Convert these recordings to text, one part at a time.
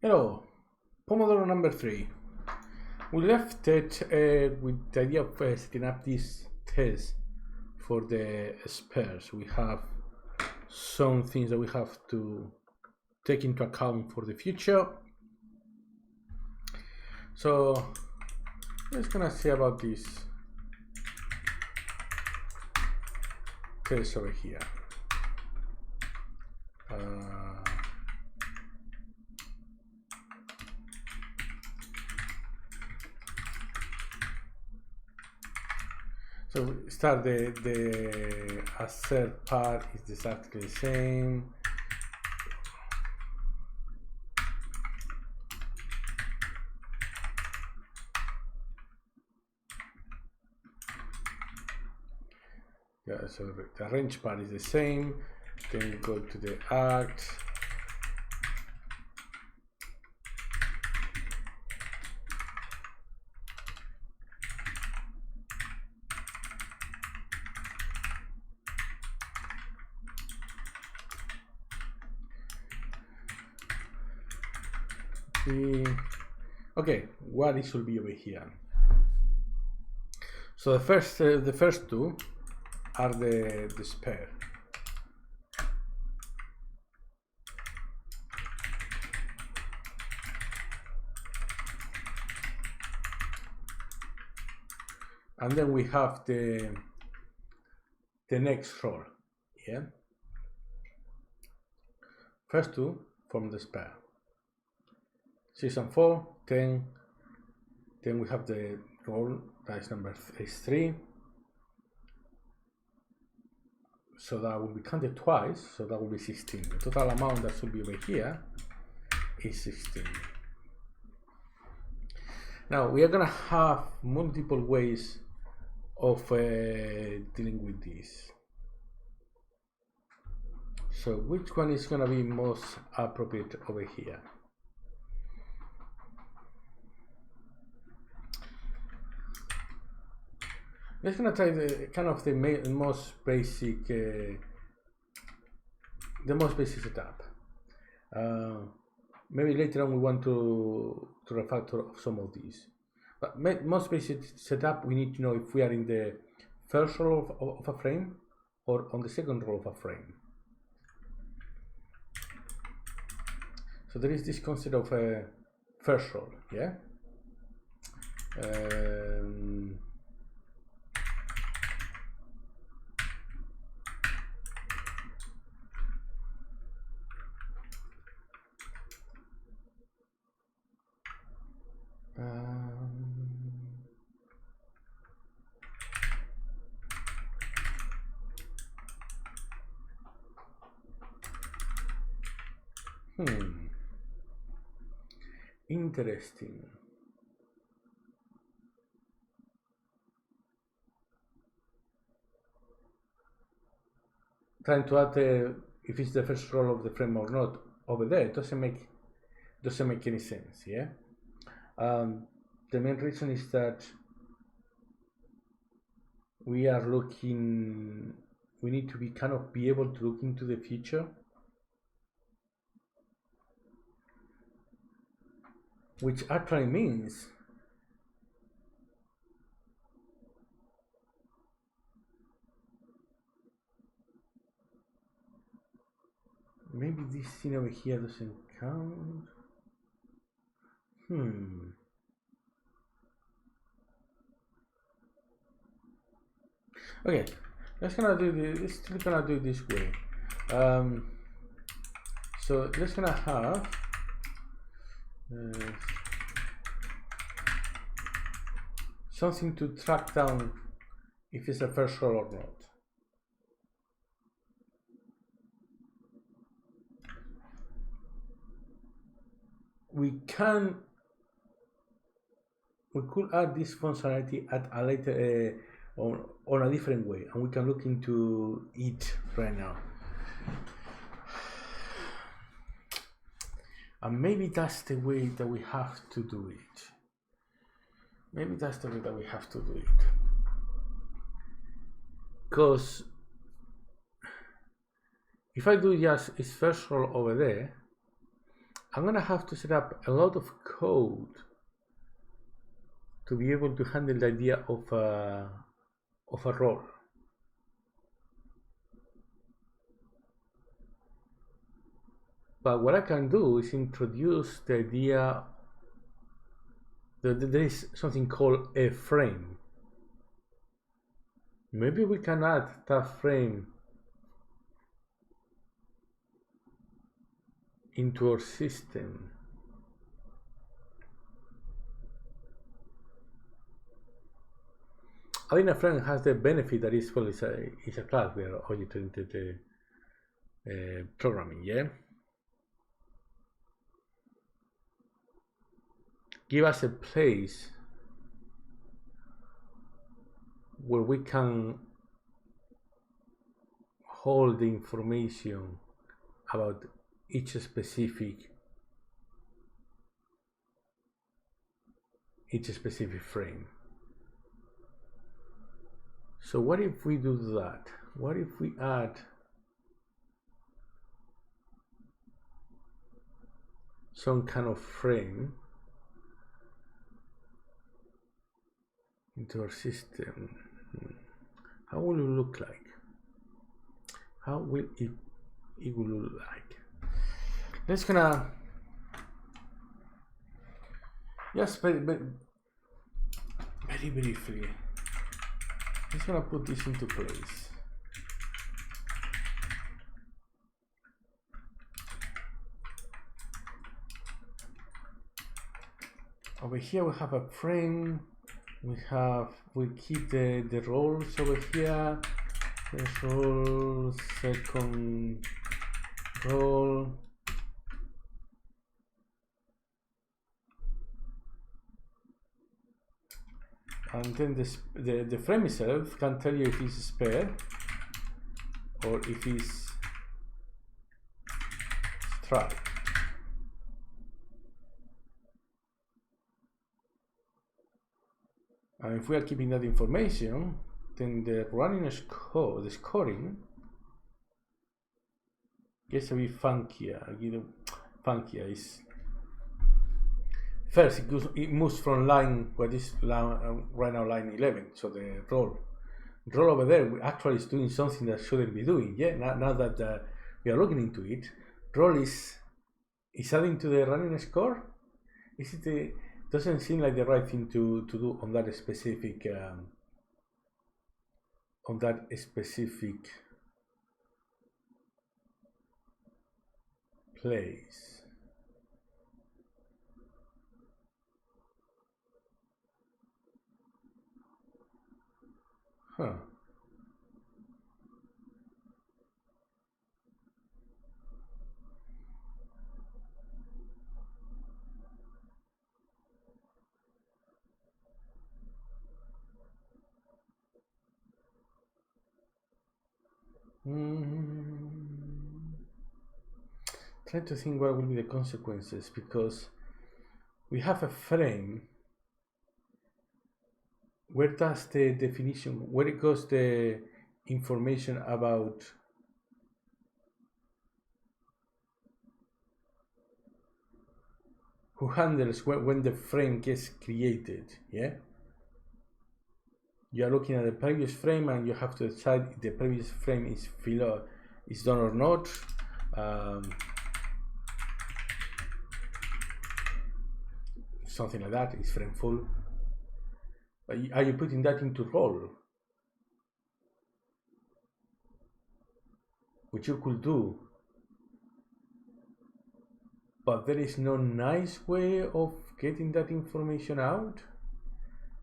Hello, Pomodoro number 3. We left it with the idea of setting up this test for the spares. We have some things that we have to take into account for the future. So let's gonna see about this test over here. So we start the assert part is exactly the same. Yeah, so the range part is the same. Then we go to the act. Okay, what it should be over here. So the first two are the spare. And then we have the next row, yeah. First two from the spare. 6 and 4, 10. Then we have the roll that is number 3. So that will be counted twice, so that will be 16. The total amount that should be over here is 16. Now we are gonna have multiple ways of dealing with this. So which one is gonna be most appropriate over here? Let's gonna try the kind of the most basic setup. Maybe later on we want to refactor some of these. But most basic setup, we need to know if we are in the first row of a frame or on the second row of a frame. So there is this concept of a first row, yeah. Interesting. Trying to add if it's the first row of the frame or not over there, it doesn't make any sense, yeah. The main reason is that we need to be kind of be able to look into the future, which actually means maybe this thing over here doesn't count. Okay, let's gonna do this. Still gonna do this way. So let's gonna have something to track down if it's a first row or not. We could add this functionality at a later on a different way, and we can look into it right now. And maybe that's the way that we have to do it. Because if I do just its first row over there, I'm gonna have to set up a lot of code to be able to handle the idea of a role. But what I can do is introduce the idea that there is something called a frame. Maybe we can add that frame into our system. Adding a frame has the benefit that it's a class. We are object-oriented programming, yeah? Give us a place where we can hold the information about each specific frame. So what if we do that? What if we add some kind of frame into our system? How will it look like? How will it will look like? Let's gonna just very briefly. Just gonna put this into place. Over here we have a frame. We keep the roles over here. First role, second role. And then the frame itself can tell you if it's spare or if it's struct. And if we are keeping that information, then the running score, the scoring, gets a bit funkier. Is first it moves from line, what is right now line 11. So the role over there actually is doing something that shouldn't be doing. Yeah, now that we are looking into it, role is adding to the running score. Is it doesn't seem like the right thing to do on that specific place. Huh. Try to think what will be the consequences, because we have a frame. Where does the definition, where it goes the information about who handles when the frame gets created? Yeah, you are looking at the previous frame and you have to decide if the previous frame is done or not. Something like that is frame full. Are you putting that into role? Which you could do, but there is no nice way of getting that information out,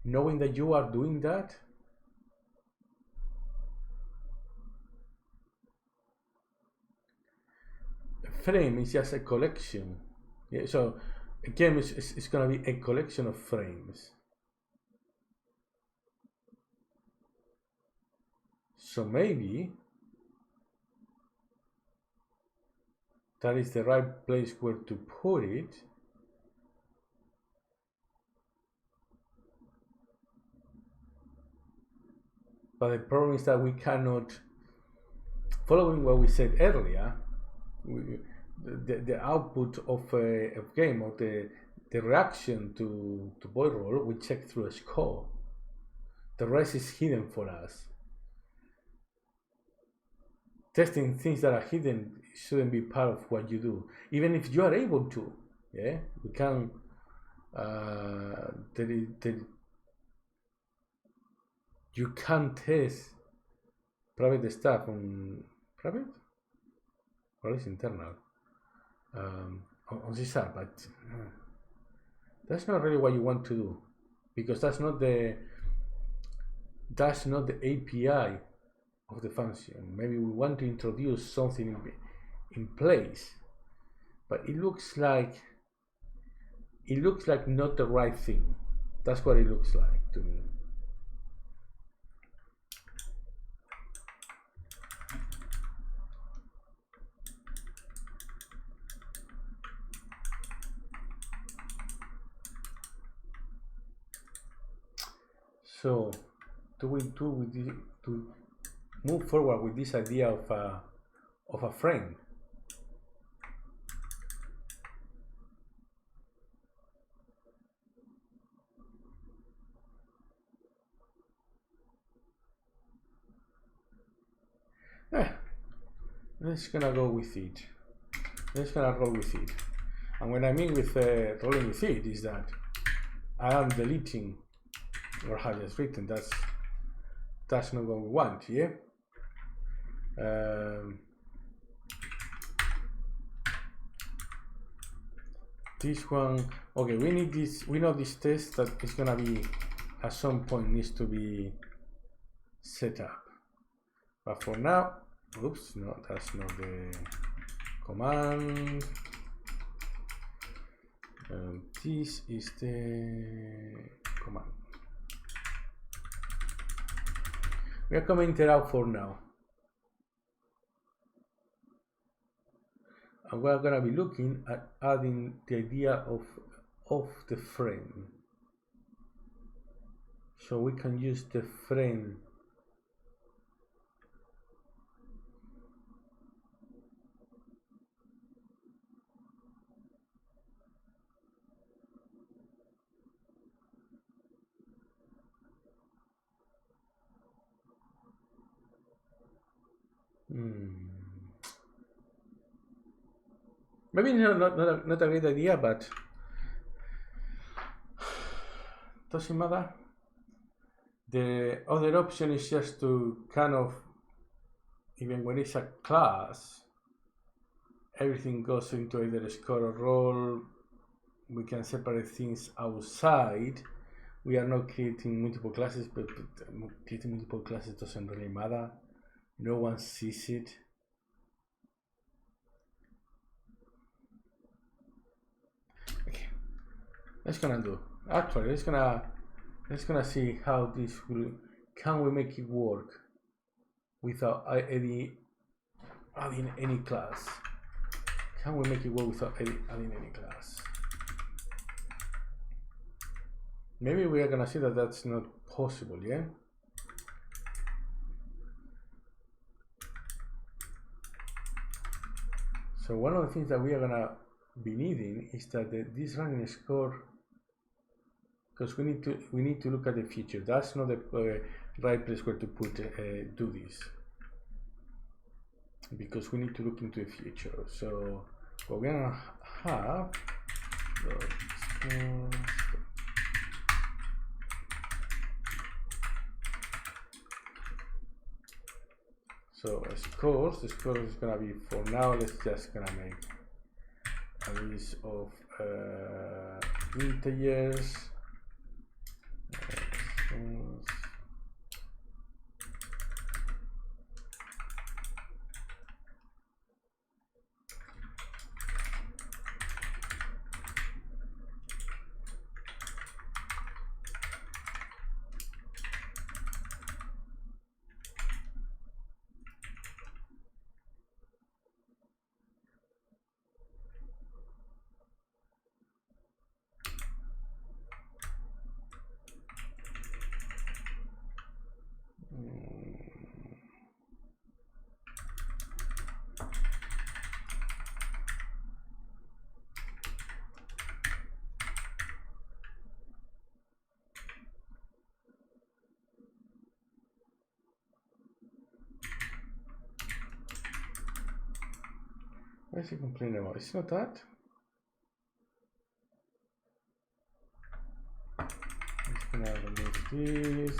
knowing that you are doing that. A frame is just a collection. Yeah, so again, it's going to be a collection of frames. So maybe that is the right place where to put it. But the problem is that we cannot, following what we said earlier, the output of a game, or the reaction to boy roll, we check through a score. The rest is hidden for us. Testing things that are hidden shouldn't be part of what you do, even if you are able to. Yeah, we can. You can test private stuff on private, or at least internal, on CSAR, but that's not really what you want to do, because that's not the API of the function. Maybe we want to introduce something in place, but it looks like not the right thing. That's what it looks like to me. So, to move forward with this idea of a frame. Let's gonna go with it. Let's gonna roll with it. And what I mean with rolling with it is that I am deleting what I just written. That's not what we want, yeah. This one, okay. We need this. We know this test that is gonna be at some point needs to be set up. But for now, oops, no, that's not the command. This is the command. We are commenting out for now. And we're gonna be looking at adding the idea of the frame. So we can use the frame maybe not a great idea, but doesn't matter. The other option is just to kind of, even when it's a class, everything goes into either a score or roll. We can separate things outside. We are not creating multiple classes, but creating multiple classes doesn't really matter. No one sees it. Okay, let's gonna do. Actually, let's gonna see how this will. Can we make it work without adding any class? Can we make it work without adding any class? Maybe we are gonna see that that's not possible. Yeah. So one of the things that we are gonna be needing is that this running score, because we need to look at the future. That's not the right place where to put do this, because we need to look into the future. So what we're gonna have, so the score is gonna be, for now, let's just gonna make a list of integers. What is he complaining about? It's not that. I'm just gonna remove this.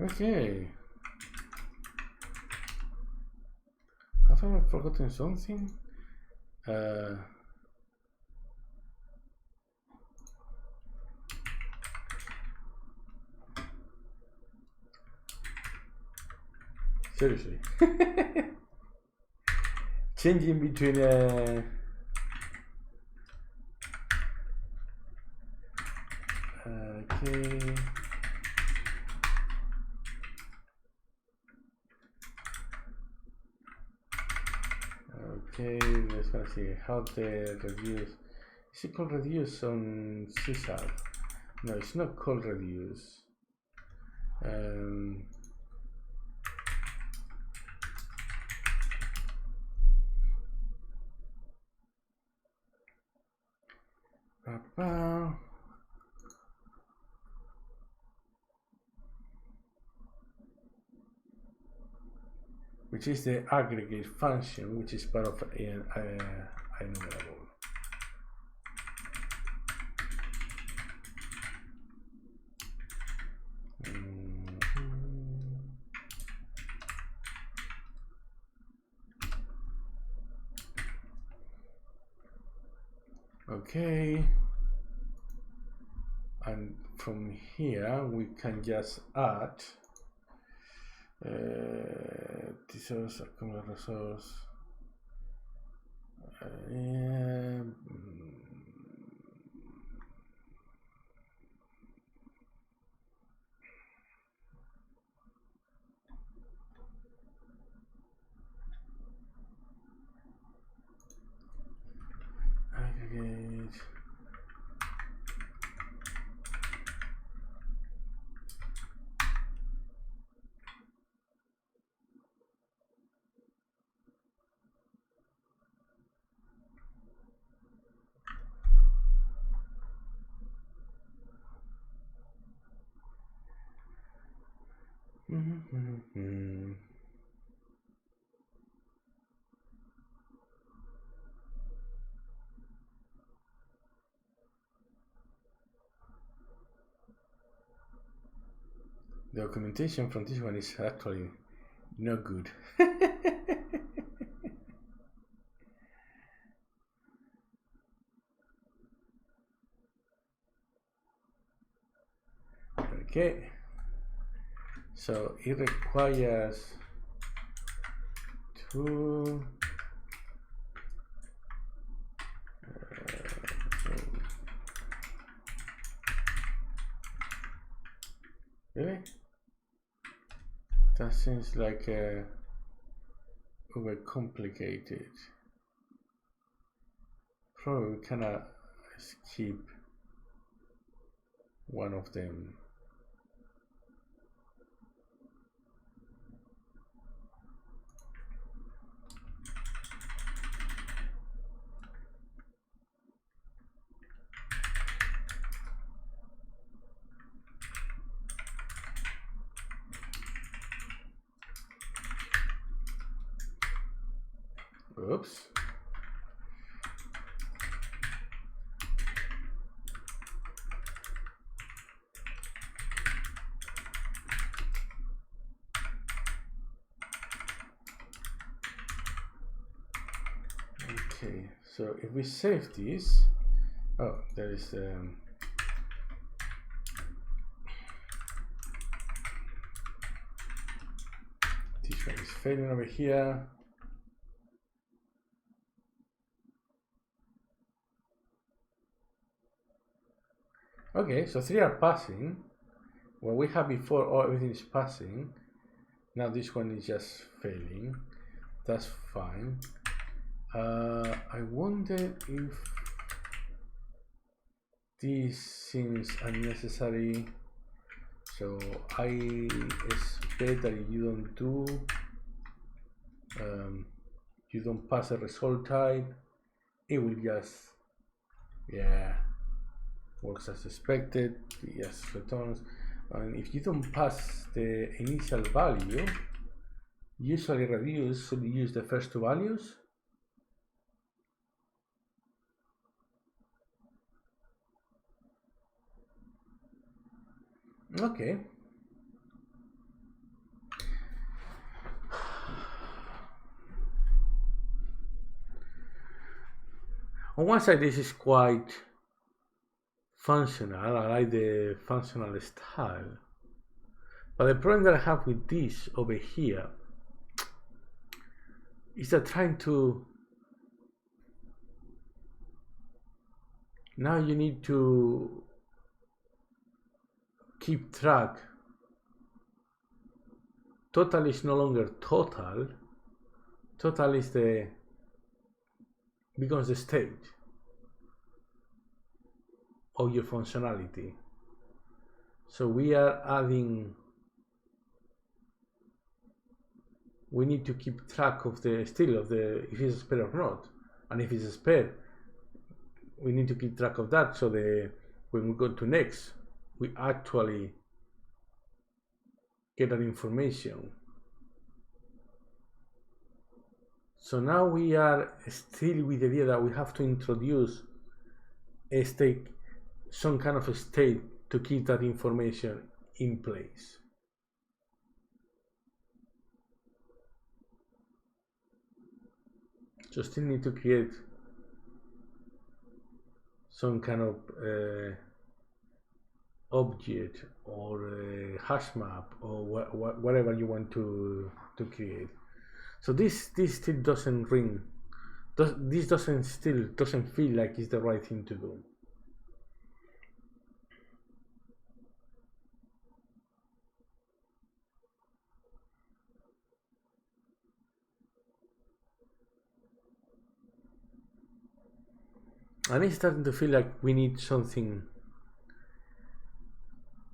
Okay. Have I forgotten something? Seriously. Changing between okay. Okay, let's gonna see how the reviews. Is it called reviews on CSAP? No, it's not called reviews. Which is the aggregate function, which is part of enumerable. Okay, and from here we can just add resource, accumulate resource. Aggregate. The documentation from this one is actually not good. Okay, so it requires two really? That seems like overcomplicated. Probably we cannot skip one of them. Oops. Okay, so if we save this, oh, there is this one is failing over here. Okay, so three are passing. What we had before, oh, everything is passing. Now this one is just failing. That's fine. I wonder if this seems unnecessary. So I expect that you don't do, you don't pass a result type, it will just, yeah, works as expected, yes, returns. And if you don't pass the initial value, usually reviews should use the first two values. Okay. On one side, this is quite functional. I like the functional style. But the problem that I have with this over here is that trying to, now you need to keep track. Total is no longer total. Total is becomes the state of your functionality. So we are adding, we need to keep track of the still of the if it's a spare or not, and if it's a spare, we need to keep track of that. So when we go to next, we actually get that information. So now we are still with the idea that we have to introduce a state, some kind of a state to keep that information in place. So still need to create some kind of object or hash map or whatever you want to create. So this still doesn't ring. This doesn't feel like it's the right thing to do. And it's starting to feel like we need something.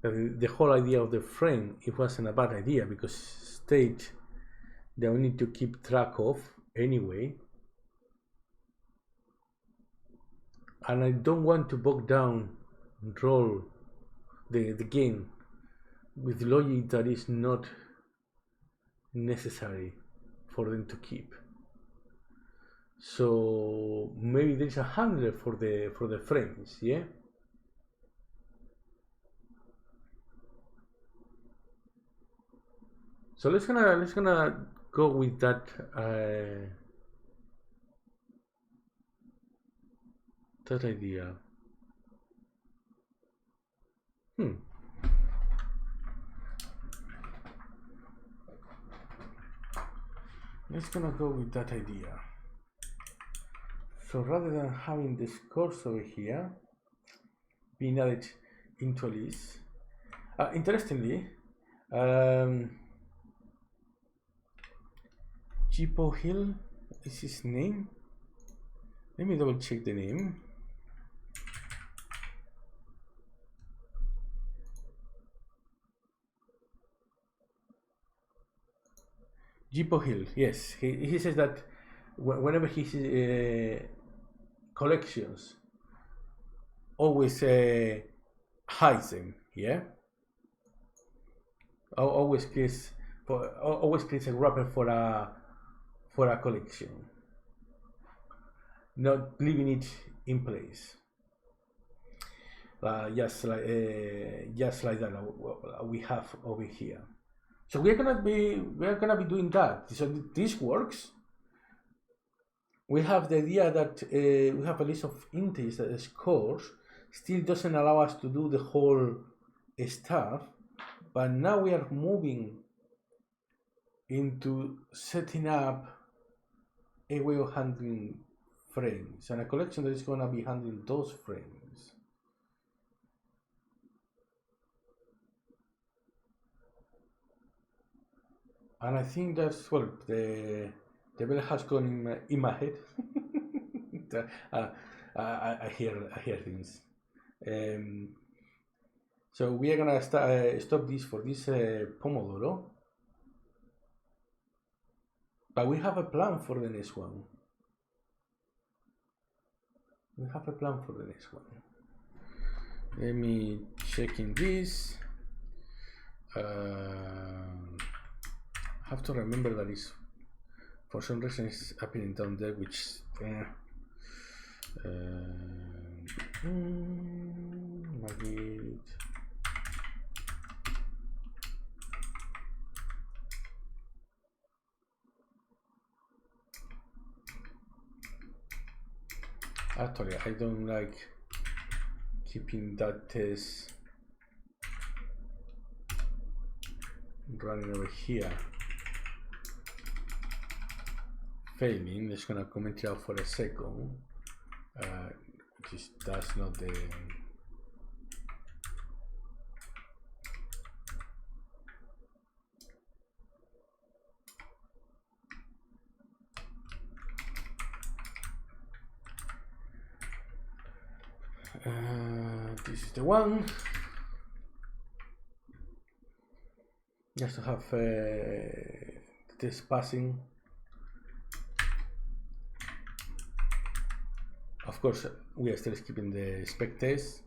The whole idea of the frame, it wasn't a bad idea because state that we need to keep track of anyway. And I don't want to bog down roll the game with logic that is not necessary for them to keep. So maybe there's a handler for the frames, yeah. So let's gonna go with that that idea. Let's gonna go with that idea. So rather than having this course over here being added into a list, interestingly, Jipo Hill is his name. Let me double check the name. Jipo Hill, yes. He says that whenever he collections, always hides them, yeah. Always creates a wrapper for a collection, not leaving it in place. Just like that we have over here. So we are gonna be doing that. So this works. We have the idea that we have a list of integers that scores. Still doesn't allow us to do the whole stuff, but now we are moving into setting up a way of handling frames and a collection that is going to be handling those frames. And I think that's, well, The bell has gone in my head. I hear things. So we are gonna stop this for this Pomodoro, but we have a plan for the next one. We have a plan for the next one. Let me check in this. Have to remember that is for some reason it's appearing down there, which Magnet. Actually, I don't like keeping that test running over here. Failing, just gonna comment it out for a second. That's not the this is the one. Just to have this passing. Of course, we are still skipping the spec test.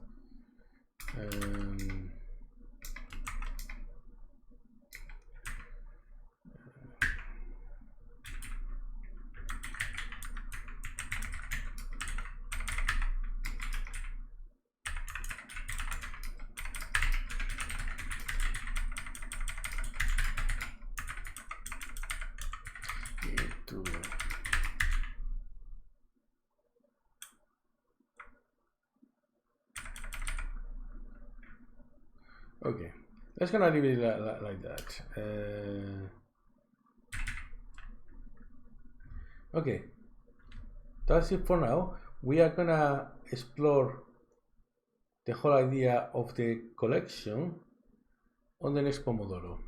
Okay, let's gonna leave it like that. Okay, that's it for now. We are gonna explore the whole idea of the collection on the next Pomodoro.